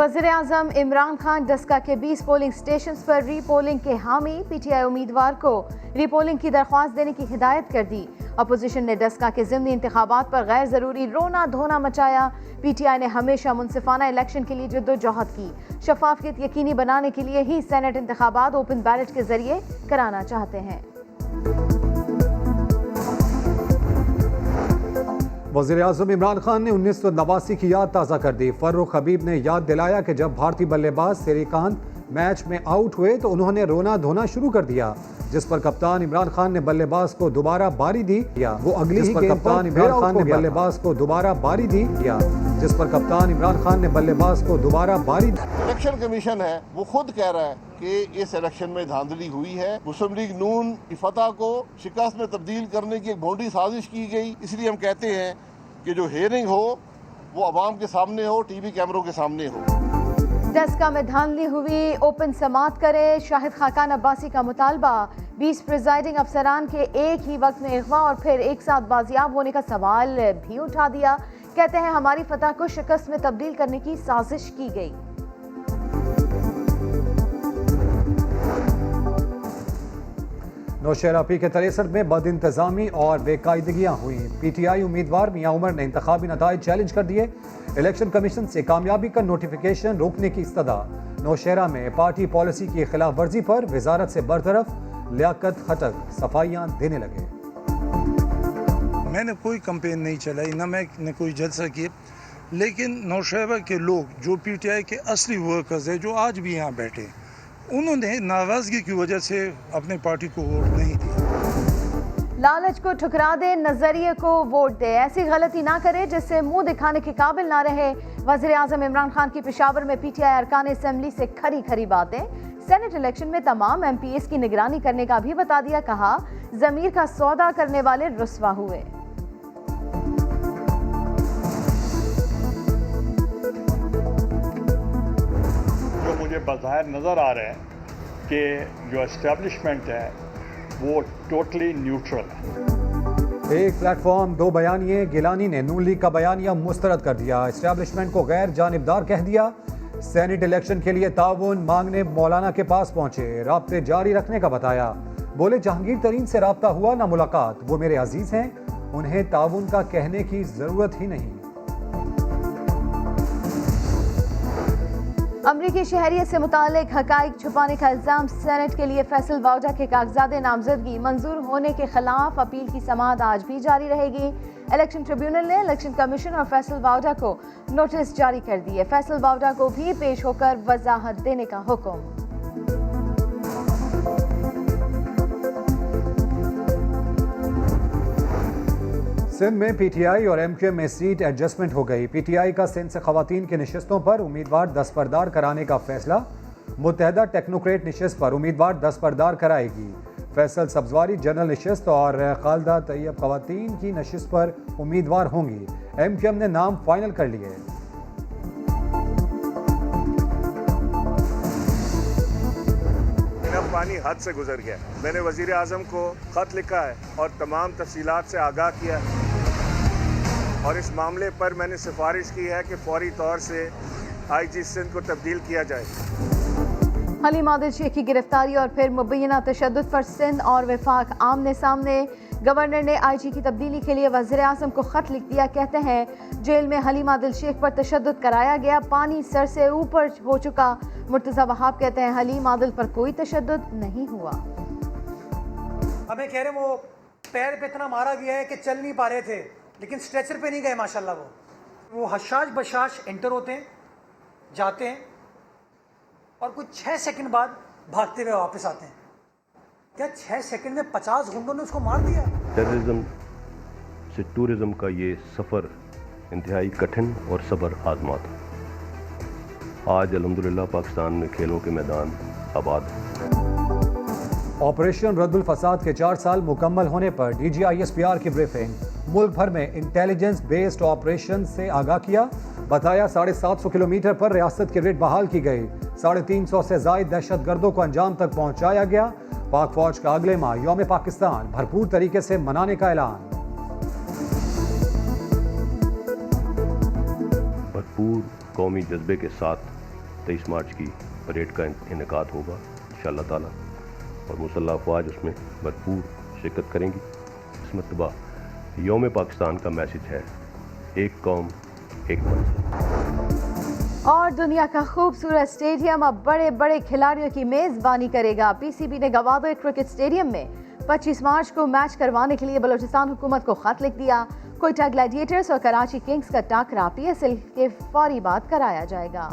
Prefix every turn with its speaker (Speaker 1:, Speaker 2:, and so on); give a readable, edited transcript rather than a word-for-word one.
Speaker 1: वज़ीर आज़म इमरान खान डस्का के 20 polling station पर री पोलिंग के हामी। PTI उम्मीदवार को री पोलिंग की दरख्वास्त देने की हिदायत कर दी। अपोजिशन ने डस्का के ज़िमनी इंतखाबात पर गैर ज़रूरी रोना धोना मचाया। PTI ने हमेशा मुनसिफाना इलेक्शन के लिए जद्दोजहद की। शफाफियत यकीनी बनाने के लिए ही सेनेट इंतखाबात ओपन बैलेट के जरिए कराना चाहते हैं।
Speaker 2: वज़ीर आज़म इमरान खान ने 1989 की याद ताज़ा कर दी। फर्रुख हबीब ने याद दिलाया कि जब भारतीय बल्लेबाज श्रीकांत मैच में आउट हुए तो उन्होंने रोना धोना शुरू कर दिया, जिस पर कप्तान इमरान खान ने बल्लेबाज को दोबारा बारी दी। वो अगली ही गेंद पर इमरान खान ने बल्लेबाज को दोबारा बारी दी, जिस पर कप्तान इमरान खान ने बल्लेबाज को दोबारा बारी दी।
Speaker 3: इलेक्शन कमीशन है वो खुद कह रहा है कि इस इलेक्शन में धांधली हुई है। मुस्लिम लीग नून की फतह को शिकस्त में तब्दील करने की एक भोंडी साजिश की गई। इसलिए हम कहते हैं कि जो हेयरिंग हो वो अवाम के सामने हो, टीवी कैमरों के सामने हो।
Speaker 1: डस्का में धांधली हुई, ओपन समात करे। शाहिद खाकान अब्बासी का मुतालबा। 20 प्रिजाइडिंग अफसरान के एक ही वक्त में अगवा और फिर एक साथ बाजियाब होने का सवाल भी उठा दिया। कहते हैं हमारी फतह को शिकस्त में तब्दील करने की साजिश की गई।
Speaker 2: नौशहरा पी के 63 में बद इंतजामी और बेकायदगियाँ हुई। PTI उम्मीदवार मियां उमर ने इंतखाबी नताइज चैलेंज कर दिए। इलेक्शन कमीशन से कामयाबी का नोटिफिकेशन रोकने की इस्तदा। नौशहरा में पार्टी पॉलिसी की खिलाफ वर्जी पर वजारत से बरतरफ। लियाकत खटक सफाइयाँ देने लगे।
Speaker 4: मैंने कोई कंपेन नहीं चलाई, ना मैंने कोई जलसा किया, लेकिन नौशहरा के लोग जो PTI के असली वर्कर्स हैं जो आज भी यहाँ बैठे, उन्होंने नाराजगी की वजह से अपने पार्टी को वोट नहीं दिया।
Speaker 1: लालच को ठुकरा दे, नजरिए को वोट दे। ऐसी गलती ना करे जिससे मुंह दिखाने के काबिल ना रहे। वज़ीर आज़म इमरान खान की पेशावर में PTI अरकान असेंबली से खरी खरी बातें। सेनेट इलेक्शन में तमाम MPs की निगरानी करने का भी बता दिया। कहा ज़मीर का सौदा करने वाले रुस्वा हुए।
Speaker 5: मुझे बाज़ाहिर नज़र आ रहा है कि जो एस्टेब्लिशमेंट है वो टोटली न्यूट्रल है।
Speaker 2: एक प्लेटफॉर्म दो बयानिए। गिलानी ने नून लीग का बयानिया मुस्तरद कर दिया। एस्टेब्लिशमेंट को गैर जानिबदार कह दिया। सेनेट इलेक्शन के लिए ताउन मांगने मौलाना के पास पहुंचे, राब्ते जारी रखने का बताया। बोले जहांगीर तरीन से राब्ता हुआ ना मुलाकात, वो मेरे अजीज हैं, उन्हें ताउन का कहने की जरूरत ही नहीं।
Speaker 1: अमरीकी शहरियत से मुतालिक हकाइक छुपाने का इल्जाम। सेनेट के लिए फैसल वाउडा के कागजात नामजदगी मंजूर होने के खिलाफ अपील की समाअत आज भी जारी रहेगी। इलेक्शन ट्रिब्यूनल ने इलेक्शन कमीशन और फैसल वाउडा को नोटिस जारी कर दिए। फैसल वाउडा को भी पेश होकर वजाहत देने का हुक्म।
Speaker 2: सिंध में PTI और MQM में सीट एडजस्टमेंट हो गई। PTI का सिंध से खवातीन की नशिस्तों पर उम्मीदवार दस्तबरदार कराने का फैसला। मुत्तहदा टेक्नोक्रेट नशिस्त पर उम्मीदवार दस्तबरदार कराएगी। फैसल सब्जवारी जनरल नशिस्त और खालदा तैयब खवातीन की नशिस्त पर उम्मीदवार होंगी। MQM ने नाम फाइनल कर लिए।
Speaker 6: मेरा पानी हद से गुजर गया। मैंने वजीर आज़म को खत लिखा है और तमाम तफसीलात से आगाह किया है और इस मामले पर मैंने सिफारिश की है कि फौरी तौर से IG सिंध को तब्दील किया जाए।
Speaker 1: हलीम आदिल शेख की गिरफ्तारी और फिर मुबैना तशद्दुद पर सिंध और वफाक आमने सामने। गवर्नर ने IG की तब्दीली के लिए वज़ीर आज़म को खत लिख दिया। कहते हैं जेल में हलीम आदिल शेख पर तशद्दुद कराया गया, पानी सर से ऊपर हो चुका। मुर्तज़ा वहाब कहते हैं हलीम आदिल पर कोई तशद्दुद नहीं हुआ।
Speaker 7: हमें कह रहे वो पैर पे इतना मारा गया है कि चल नहीं पा रहे थे, लेकिन स्ट्रेचर पे नहीं गए माशाल्लाह। वो हशाश बशाश एंटर होते हैं, जाते हैं और कुछ 6 सेकंड बाद भागते हुए वापस आते हैं। क्या 6 सेकंड में 50 गुंडों ने उसको मार दिया?
Speaker 8: टेररिज्म से टूरिज्म का ये सफ़र इंतहाई कठिन और सब्र आजमा था। आज अल्हम्दुलिल्लाह पाकिस्तान में खेलों के मैदान आबाद हैं।
Speaker 2: ऑपरेशन रद्दुल फसाद के 4 साल मुकम्मल होने पर DG ISPR की ब्रीफिंग। मुल्क भर में इंटेलिजेंस बेस्ड ऑपरेशन से आगाह किया। बताया 750 किलोमीटर पर रियासत की रेड बहाल की गई। 350 से ज़ायद दहशत गर्दों को अंजाम तक पहुंचाया गया। पाक फौज का अगले माह यौम पाकिस्तान भरपूर तरीके से मनाने का ऐलान।
Speaker 8: भरपूर कौमी जज्बे के साथ 23 मार्च की परेड का इनेकाद होगा इंशाअल्लाह ताला, और मुसल्लह अफवाज उसमें भरपूर शिरकत करेंगी। इस मरतबा यौम पाकिस्तान का मैसेज है, एक कौम एक मंजिल।
Speaker 1: और दुनिया का खूबसूरत स्टेडियम अब बड़े बड़े खिलाड़ियों की मेज़बानी करेगा। पीसीबी ने गवादर क्रिकेट स्टेडियम में 25 मार्च को मैच करवाने के लिए बलूचिस्तान हुकूमत को खत लिख दिया। कोयटा ग्लैडिएटर्स और कराची किंग्स का टाकरा PSL के फौरी बाद कराया जाएगा।